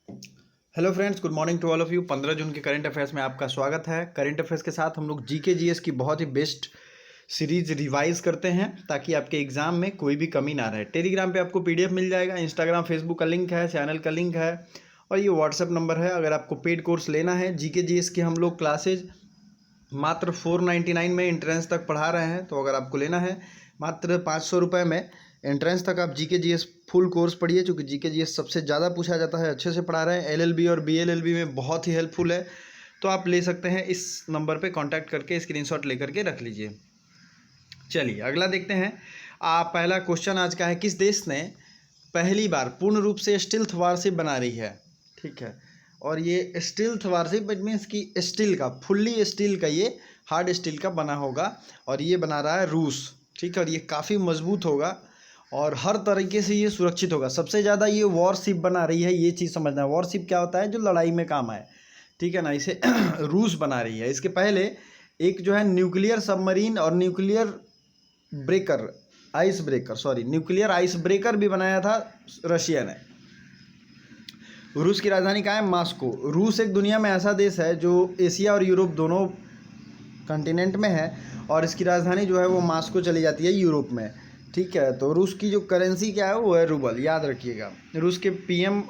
Hello friends, good morning to all of you. 15 June के current affairs में आपका स्वागत है। करंट अफेयर्स के साथ हम लोग जीके जीएस की बहुत ही बेस्ट सीरीज रिवाइज करते हैं ताकि आपके एग्जाम में कोई भी कमी ना रहे। टेलीग्राम पे आपको पीडीएफ मिल जाएगा, इंस्टाग्राम फेसबुक का लिंक है, चैनल का लिंक है और ये व्हाट्सएप नंबर है। अगर आपको पेड कोर्स लेना है जीके जीएस की, हम लोग क्लासेज मात्र 499 में एंट्रेंस तक पढ़ा रहे हैं। तो अगर आपको लेना है मात्र 500 रुपये में एंट्रेंस तक आप जीके जीएस फुल कोर्स पढ़िए, क्योंकि जीके जीएस सबसे ज़्यादा पूछा जाता है, अच्छे से पढ़ा रहे हैं। एलएलबी और बीएलएलबी में बहुत ही हेल्पफुल है। तो आप ले सकते हैं, इस नंबर पे कांटेक्ट करके स्क्रीनशॉट लेकर के रख लीजिए। चलिए अगला देखते हैं। पहला क्वेश्चन आज का है, किस देश ने पहली बार पूर्ण रूप से स्टील्थ वारशिप बना रही है? ठीक है, और ये स्टील्थ वारशिप इट मीन्स कि स्टील का, फुल्ली स्टील का, ये हार्ड स्टील का बना होगा और ये बना रहा है रूस। ठीक है, और ये काफ़ी मजबूत होगा और हर तरीके से ये सुरक्षित होगा। सबसे ज़्यादा ये वॉरशिप बना रही है, ये चीज़ समझना है। वॉरशिप क्या होता है? जो लड़ाई में काम आए, ठीक है ना। इसे रूस बना रही है। इसके पहले एक जो है न्यूक्लियर सबमरीन और न्यूक्लियर न्यूक्लियर आइस ब्रेकर भी बनाया था रशिया ने। रूस की राजधानी कहाँ है? मॉस्को। रूस एक दुनिया में ऐसा देश है जो एशिया और यूरोप दोनों कॉन्टिनेंट में है और इसकी राजधानी जो है वो मॉस्को चली जाती है यूरोप में। ठीक है, तो रूस की जो करेंसी क्या है वो है रूबल, याद रखिएगा। रूस के पीएम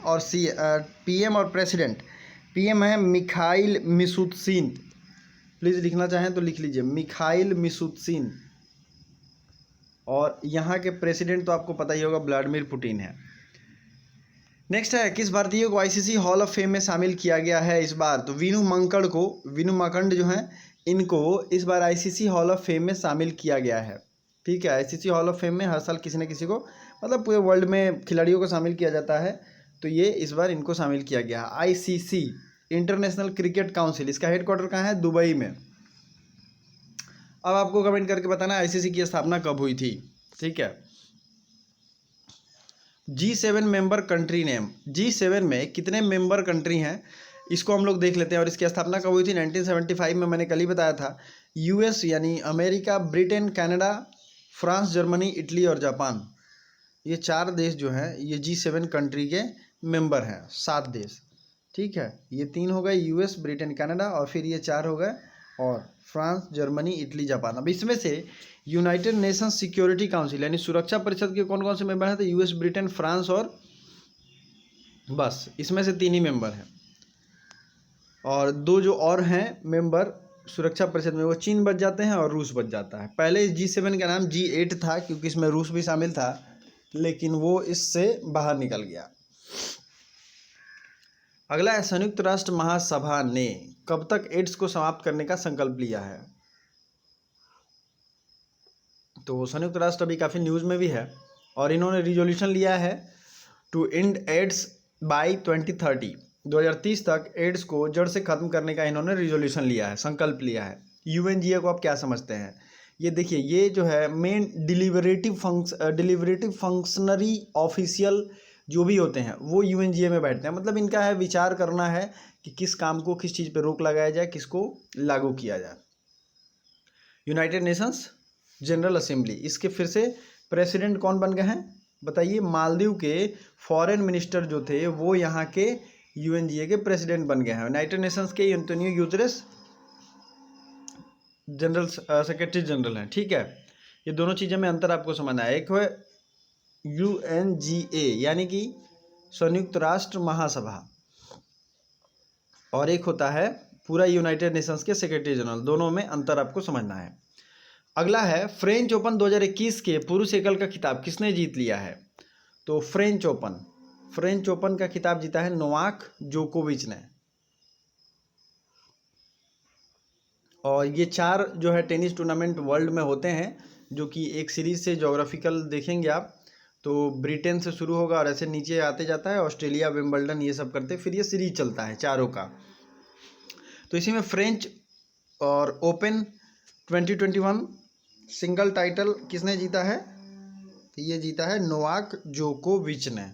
और प्रेसिडेंट, पीएम है मिखाइल मिशुत्सिन। प्लीज़ लिखना चाहें तो लिख लीजिए, मिखाइल मिशुत्सिन। और यहाँ के प्रेसिडेंट तो आपको पता ही होगा, व्लादिमीर पुतिन है। नेक्स्ट है, किस भारतीय को आईसीसी हॉल ऑफ फेम में शामिल किया गया है इस बार? तो विनु माकंड जो हैं, इनको इस बार आईसीसी हॉल ऑफ फेम में शामिल किया गया है। ठीक है, आईसीसी हॉल ऑफ फेम में हर साल किसी न किसी को, मतलब पूरे वर्ल्ड में खिलाड़ियों को शामिल किया जाता है, तो ये इस बार इनको शामिल किया गया है। आईसीसी इंटरनेशनल क्रिकेट काउंसिल, इसका हेडक्वार्टर कहाँ है? दुबई में। अब आपको कमेंट करके बताना आईसीसी की स्थापना कब हुई थी। ठीक है, G7 member country name. G7 में कितने मेंबर कंट्री हैं, इसको हम लोग देख लेते हैं। और इसकी स्थापना कब हुई थी? 1975 में। मैंने कल ही बताया था। यूएस यानी America, Britain, Canada, France, Germany, Italy और जापान, ये 4 देश जो हैं ये G7 कंट्री के मेंबर हैं। 7 देश, ठीक है। ये 3 हो गए, यूएस, ब्रिटेन, कनाडा, और फिर ये 4 हो गए और फ्रांस, जर्मनी, इटली, जापान। अब इसमें से यूनाइटेड नेशंस सिक्योरिटी काउंसिल यानी सुरक्षा परिषद के कौन कौन से मेंबर हैं? तो यूएस, ब्रिटेन, फ्रांस और बस इसमें से 3 ही मेंबर हैं। और 2 जो और हैं मेंबर सुरक्षा परिषद में, वो चीन बच जाते हैं और रूस बच जाता है। पहले इस G7 का नाम G8 था, क्योंकि इसमें रूस भी शामिल था, लेकिन वो इससे बाहर निकल गया। अगला है, संयुक्त राष्ट्र महासभा ने कब तक एड्स को समाप्त करने का संकल्प लिया है? तो संयुक्त राष्ट्र अभी काफ़ी न्यूज़ में भी है और इन्होंने रिजोल्यूशन लिया है टू एंड एड्स बाय 2030। 2030 तक एड्स को जड़ से खत्म करने का इन्होंने रिजोल्यूशन लिया है, संकल्प लिया है। यूएनजीए को आप क्या समझते हैं? ये देखिए, ये जो है मेन डिलीवरेटिव फंक्शनरी ऑफिशियल जो भी होते हैं वो यूएनजीए में बैठते हैं। मतलब इनका है विचार करना है कि किस काम को किस चीज़ पे रोक लगाया जाए, किसको लागू किया जाए। यूनाइटेड नेशंस जनरल असेंबली, इसके फिर से प्रेसिडेंट कौन बन गए हैं बताइए? मालदीव के फॉरेन मिनिस्टर जो थे वो यहाँ के यूएनजीए के प्रेसिडेंट बन गए हैं। यूनाइटेड नेशंस के Antonio Guterres general secretary general हैं। ठीक है, ये दोनों चीज़ें में अंतर आपको समझना है। एक है यूएनजीए यानी कि संयुक्त राष्ट्र महासभा, और एक होता है पूरा यूनाइटेड नेशंस के सेक्रेटरी जनरल। दोनों में अंतर आपको समझना है। अगला है, फ्रेंच ओपन 2021 के पुरुष एकल का खिताब किसने जीत लिया है? तो फ्रेंच ओपन का खिताब जीता है नोवाक जोकोविच ने। और ये 4 जो है टेनिस टूर्नामेंट वर्ल्ड में होते हैं, जो कि एक सीरीज से जोग्राफिकल देखेंगे आप तो ब्रिटेन से शुरू होगा और ऐसे नीचे आते जाता है, ऑस्ट्रेलिया, विंबलडन, ये सब करते, फिर ये सीरीज चलता है चारों का। तो इसी में फ्रेंच और ओपन 2021 सिंगल टाइटल किसने जीता है? तो ये जीता है नोवाक जोकोविच ने।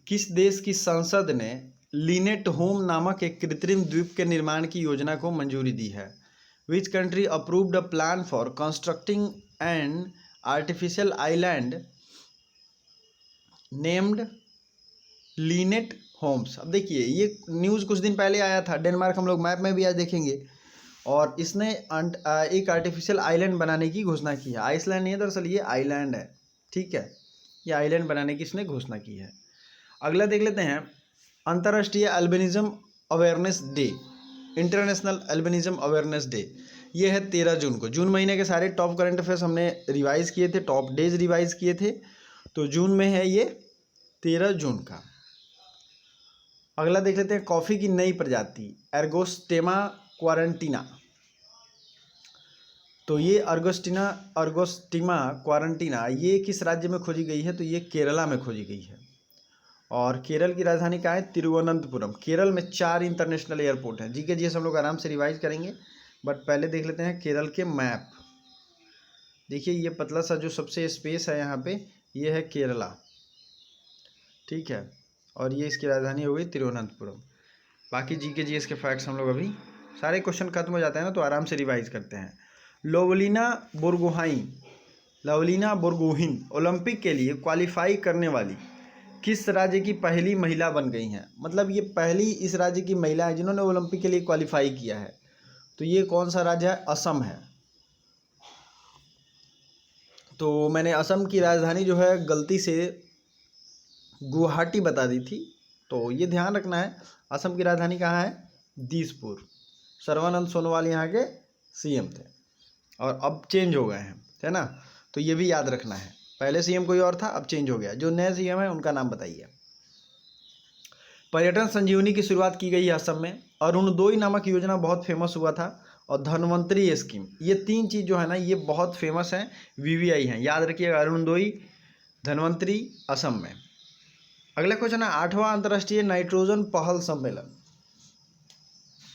किस देश की संसद ने लिनेट होम नामक एक कृत्रिम द्वीप के निर्माण की योजना को मंजूरी दी है? Which country approved a plan for constructing an artificial island named Lynetteholm. अब देखिए ये न्यूज़ कुछ दिन पहले आया था, डेनमार्क हम लोग मैप में भी आज देखेंगे। और इसने एक आर्टिफिशियल आइलैंड बनाने की घोषणा की है। आइसलैंड नहीं है दरअसल, ये आइलैंड है, ठीक है। ये आइलैंड बनाने की इसने घोषणा की है। अगला देख लेते हैं, अंतर्राष्ट्रीय albinism awareness day, international albinism awareness day. ये है 13 जून को। जून महीने के सारे टॉप करंट अफेयर्स हमने रिवाइज किए थे, टॉप डेज रिवाइज किए थे, तो जून में है ये 13 जून का। अगला देख लेते हैं, कॉफ़ी की नई प्रजाति एर्गोस्टेमा क्वारंटीना। तो ये अर्गोस्टिमा क्वारंटीना ये किस राज्य में खोजी गई है? तो ये केरला में खोजी गई है। और केरल की राजधानी कहाँ है? तिरुवनंतपुरम। केरल में 4 इंटरनेशनल एयरपोर्ट हैं। जीके जीएस हम लोग आराम से रिवाइज करेंगे, बट पहले देख लेते हैं केरल के मैप। देखिए ये पतला सा जो सबसे स्पेस है यहाँ पे, ये है केरला, ठीक है। और ये इसकी राजधानी हो गई तिरुवनंतपुरम। बाकी जीके जीएस के फैक्ट्स हम लोग अभी सारे क्वेश्चन खत्म हो जाते हैं ना, तो आराम से रिवाइज करते हैं। लोवलिना बोरगोहिन ओलंपिक के लिए क्वालिफाई करने वाली किस राज्य की पहली महिला बन गई हैं? मतलब ये पहली इस राज्य की महिला है जिन्होंने ओलंपिक के लिए क्वालिफाई किया है। तो ये कौन सा राज्य है? असम है। तो मैंने असम की राजधानी जो है गलती से गुवाहाटी बता दी थी, तो ये ध्यान रखना है। असम की राजधानी कहाँ है? दिसपुर। सर्बानंद सोनोवाल यहाँ के सीएम थे और अब चेंज हो गए हैं, है ना। तो ये भी याद रखना है, पहले सीएम कोई और था, अब चेंज हो गया। जो नए सीएम है उनका नाम बताइए। पर्यटन संजीवनी की शुरुआत की गई है असम में। अरुणोदय नामक योजना बहुत फेमस हुआ था। और धनवंतरी स्कीम, ये 3 चीज़ जो है ना ये बहुत फेमस हैं, वीवीआई हैं, याद रखिएगा। अरुणोदय, धनवंतरी, असम में। अगला क्वेश्चन है, 8वां अंतर्राष्ट्रीय नाइट्रोजन पहल सम्मेलन,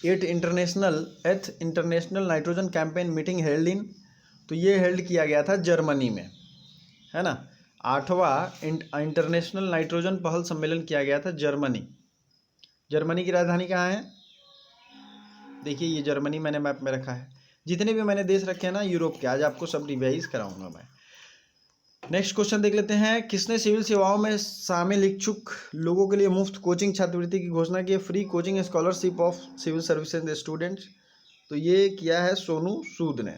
एथ international nitrogen campaign meeting held in. तो ये हेल्ड किया गया था जर्मनी में, है ना। 8वां इंटरनेशनल नाइट्रोजन पहल सम्मेलन किया गया था जर्मनी। जर्मनी की राजधानी कहाँ है? देखिए ये जर्मनी मैंने मैप में रखा है। जितने भी मैंने देश रखे हैं ना यूरोप के, आज आपको सब रिवाइज कराऊंगा मैं। नेक्स्ट क्वेश्चन देख लेते हैं, किसने सिविल सेवाओं में शामिल इच्छुक लोगों के लिए मुफ्त कोचिंग छात्रवृत्ति की घोषणा की है? Free coaching scholarship of civil services students. तो ये किया है सोनू सूद ने।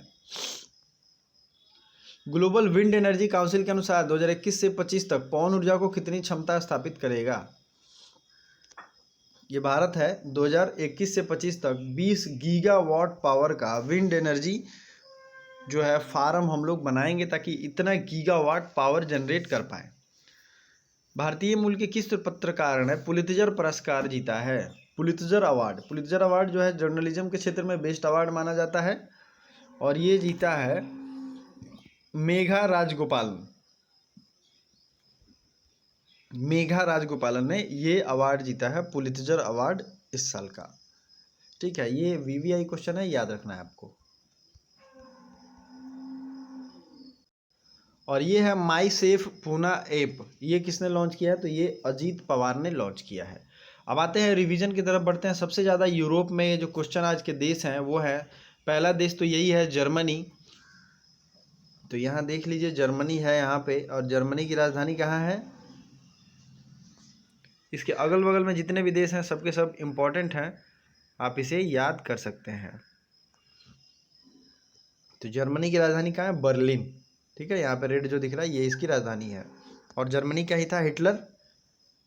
ग्लोबल विंड एनर्जी काउंसिल के अनुसार 2021 से 25 तक पवन ऊर्जा को कितनी क्षमता स्थापित करेगा? ये भारत है 2021 से 25 तक 20 गीगावाट पावर का विंड एनर्जी जो है फार्म हम लोग बनाएंगे, ताकि इतना गीगावाट पावर जनरेट कर पाए। भारतीय मूल के किस पत्रकार ने पुलित्जर पुरस्कार जीता है? पुलित्जर अवार्ड जो है जर्नलिज्म के क्षेत्र में बेस्ट अवार्ड माना जाता है। और ये जीता है मेघा राजगोपालन ने ये अवार्ड जीता है, पुलित्जर अवार्ड इस साल का, ठीक है। ये वीवीआई क्वेश्चन है, याद रखना है आपको। और ये है माई सेफ पूना ऐप, ये किसने लॉन्च किया है? तो ये अजीत पवार ने लॉन्च किया है। अब आते हैं रिवीजन की तरफ बढ़ते हैं। सबसे ज़्यादा यूरोप में जो क्वेश्चन आज के देश हैं वो है, पहला देश तो यही है जर्मनी। तो यहाँ देख लीजिए जर्मनी है यहाँ पे, और जर्मनी की राजधानी कहाँ है? इसके अगल बगल में जितने भी देश हैं सबके सब इम्पोर्टेंट हैं, आप इसे याद कर सकते हैं। तो जर्मनी की राजधानी कहाँ है? बर्लिन, ठीक है। यहाँ पे रेड जो दिख रहा है ये इसकी राजधानी है। और जर्मनी का ही था हिटलर।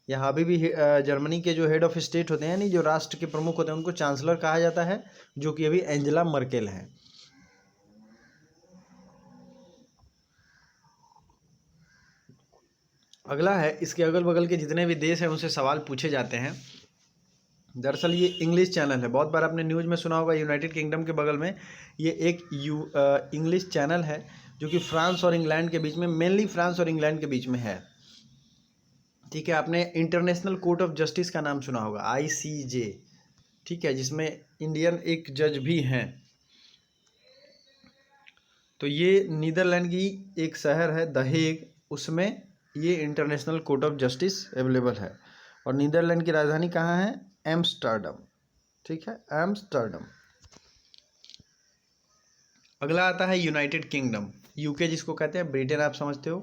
यहाँ अभी भी जर्मनी के जो हेड ऑफ स्टेट होते हैं, यानी जो राष्ट्र के प्रमुख होते हैं, उनको चांसलर कहा जाता है, जो कि अभी एंजेला मर्केल हैं। अगला है, इसके अगल बगल के जितने भी देश हैं उनसे सवाल पूछे जाते हैं। दरअसल ये इंग्लिश चैनल है, बहुत बार आपने न्यूज़ में सुना होगा यूनाइटेड किंगडम के बगल में ये एक इंग्लिश चैनल है, जो कि फ्रांस और इंग्लैंड के बीच में, मेनली फ्रांस और इंग्लैंड के बीच में है, ठीक है। आपने इंटरनेशनल कोर्ट ऑफ जस्टिस का नाम सुना होगा, ICJ, ठीक है, जिसमें इंडियन एक जज भी हैं। तो ये नीदरलैंड की एक शहर है द हेग, उसमें ये international court of justice available है। और नीदरलैंड की राजधानी कहाँ है? एम्स्टर्डम, ठीक है, एम्स्टर्डम। अगला आता है यूनाइटेड किंगडम, यूके जिसको कहते हैं, ब्रिटेन आप समझते हो।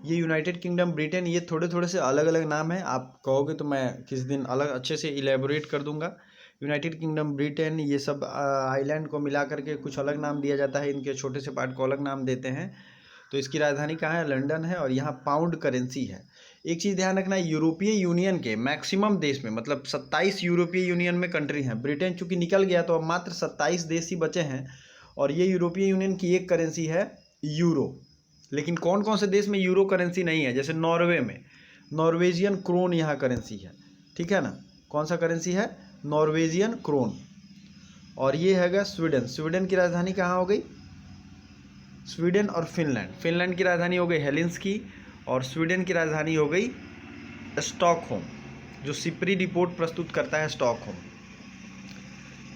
ये यूनाइटेड किंगडम, ब्रिटेन, ये थोड़े थोड़े से अलग अलग नाम हैं। आप कहोगे तो मैं किसी दिन अलग अच्छे से इलेबोरेट कर दूंगा। यूनाइटेड किंगडम, ब्रिटेन, ये सब आइलैंड को मिला करके कुछ अलग नाम दिया जाता है, इनके छोटे से पार्ट को अलग नाम देते हैं। तो इसकी राजधानी कहाँ है? लंदन है, और यहाँ पाउंड करेंसी है। एक चीज़ ध्यान रखना, यूरोपीय यूनियन के मैक्सिमम देश में, मतलब 27 यूरोपीय यूनियन में कंट्री हैं। ब्रिटेन चूंकि निकल गया तो अब मात्र 27 देश ही बचे हैं, और ये यूरोपीय यूनियन की एक करेंसी है यूरो। लेकिन कौन कौन से देश में यूरो करेंसी नहीं है? जैसे नॉर्वे में नॉर्वेजियन क्रोन यहाँ करेंसी है, ठीक है ना। कौन सा करेंसी है? Norwegian krone. और ये हैगा स्वीडन। स्वीडन की राजधानी कहाँ हो गई? स्वीडन और फिनलैंड। फिनलैंड की राजधानी हो गई हेलेंस्की, और स्वीडन की राजधानी हो गई स्टॉकहोम, जो सिप्री रिपोर्ट प्रस्तुत करता है स्टॉकहोम।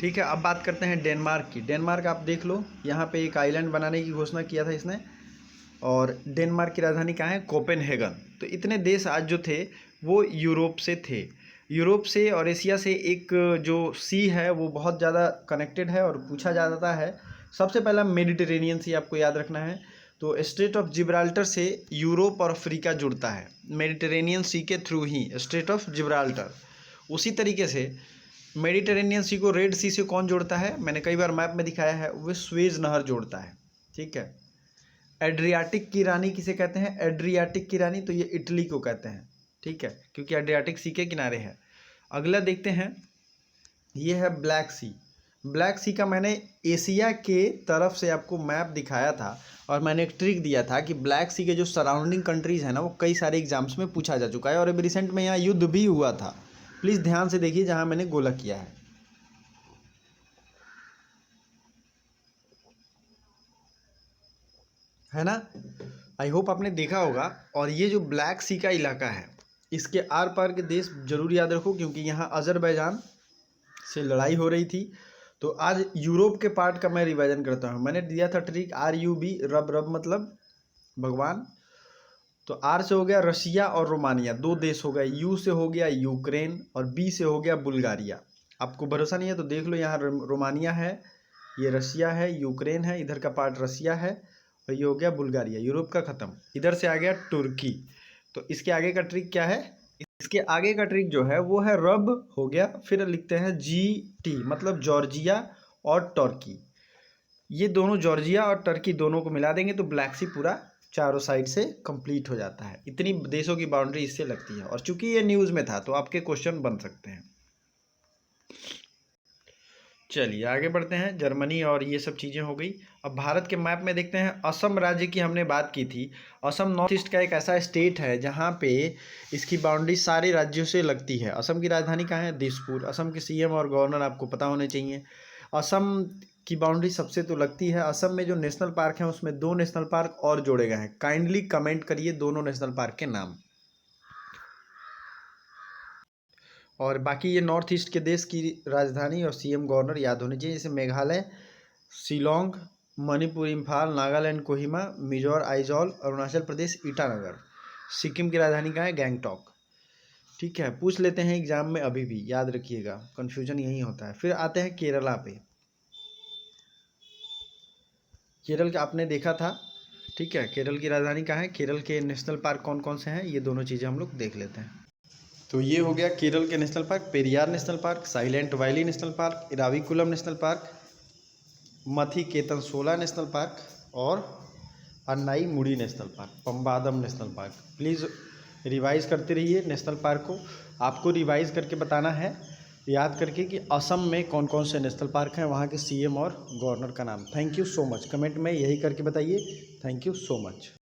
ठीक है, अब बात करते हैं डेनमार्क की। डेनमार्क आप देख लो, यहाँ पे एक आइलैंड बनाने की घोषणा किया था इसने, और डेनमार्क की राजधानी कहाँ है? कोपेनहेगन। तो इतने देश आज जो थे वो यूरोप से थे। यूरोप से और एशिया से एक जो सी है वो बहुत ज़्यादा कनेक्टेड है, और पूछा जाता है सबसे पहला मेडिटेरेनियन सी, आपको याद रखना है। तो स्ट्रेट ऑफ जिब्राल्टर से यूरोप और अफ्रीका जुड़ता है, मेडिटेरेनियन सी के through he straight of Gibraltar. उसी तरीके से मेडिटेरेनियन सी को रेड सी से कौन जोड़ता है? मैंने कई बार मैप में दिखाया है, वो स्वेज नहर जोड़ता है। ठीक है। एड्रियाटिक की रानी किसे कहते हैं? एड्रियाटिक की रानी, तो ये इटली को कहते हैं। ठीक है, क्योंकि एड्रियाटिक सी के किनारे है। अगला देखते हैं, ये है ब्लैक सी। ब्लैक सी का मैंने एशिया के तरफ से आपको मैप दिखाया था, और मैंने एक ट्रिक दिया था कि ब्लैक सी के जो सराउंडिंग कंट्रीज़ हैं ना, वो कई सारे एग्जाम्स में पूछा जा चुका है, और अभी रिसेंट में यहाँ युद्ध भी हुआ था। प्लीज़ ध्यान से देखिए जहाँ मैंने गोला किया है ना। आई होप आपने देखा होगा। और ये जो ब्लैक सी का इलाका है, इसके आर पार के देश जरूर याद रखो, क्योंकि यहाँ अजरबैजान से लड़ाई हो रही थी। तो आज यूरोप के पार्ट का मैं रिवाइजन करता हूँ। मैंने दिया था ट्रिक RUB, रब रब मतलब भगवान। तो आर से हो गया रशिया और रोमानिया, दो देश हो गए। यू से हो गया यूक्रेन, और बी से हो गया बुल्गारिया। आपको भरोसा नहीं है तो देख लो, यहाँ रोमानिया है, ये रशिया है, यूक्रेन है, इधर का पार्ट रशिया है, और ये हो गया बुल्गारिया। यूरोप का खत्म। इधर से आ गया तुर्की। तो इसके आगे का ट्रिक क्या है? इसके आगे का ट्रिक जो है वो है रब हो गया, फिर लिखते हैं GT, मतलब जॉर्जिया और टर्की। ये दोनों जॉर्जिया और टर्की दोनों को मिला देंगे तो ब्लैक सी पूरा चारों साइड से कंप्लीट हो जाता है। इतनी देशों की बाउंड्री इससे लगती है, और चूंकि ये न्यूज़ में था तो आपके क्वेश्चन बन सकते हैं। चलिए आगे बढ़ते हैं। जर्मनी और ये सब चीज़ें हो गई। अब भारत के मैप में देखते हैं। असम राज्य की हमने बात की थी। असम नॉर्थ ईस्ट का एक ऐसा स्टेट है जहाँ पे इसकी बाउंड्री सारे राज्यों से लगती है। असम की राजधानी कहाँ है? दिसपुर। असम के CM और गवर्नर आपको पता होने चाहिए। असम की बाउंड्री सबसे तो लगती है। असम में जो नेशनल पार्क हैं उसमें 2 नेशनल पार्क और जोड़े गए हैं। काइंडली कमेंट करिए दोनों नेशनल पार्क के नाम। और बाकी ये नॉर्थ ईस्ट के देश की राजधानी और CM गवर्नर याद होने चाहिए, जैसे मेघालय शिलोंग, मणिपुर इम्फाल, नागालैंड कोहिमा, मिजोर आइजॉल, अरुणाचल प्रदेश ईटानगर। सिक्किम की राजधानी कहाँ है? गैंगटॉक। ठीक है, पूछ लेते हैं एग्जाम में, अभी भी याद रखिएगा, कन्फ्यूजन यही होता है। फिर आते हैं केरला पे। केरल का आपने देखा था, ठीक है। केरल की राजधानी कहाँ है? केरल के नेशनल पार्क कौन कौन से हैं, ये दोनों चीज़ें हम लोग देख लेते हैं। तो ये हो गया केरल के national park. Periyar national park, silent valley national park, Eravikulam national park, Mathikettan Shola national park, और Anamudi national park, Pambadum national park. Please revise करते रहिए नेशनल पार्क को। आपको रिवाइज करके बताना है, याद करके, कि असम में कौन कौन से नेशनल पार्क हैं, वहाँ के CM और गवर्नर का नाम। Thank you so much. Comment में यही करके बताइए। Thank you so much.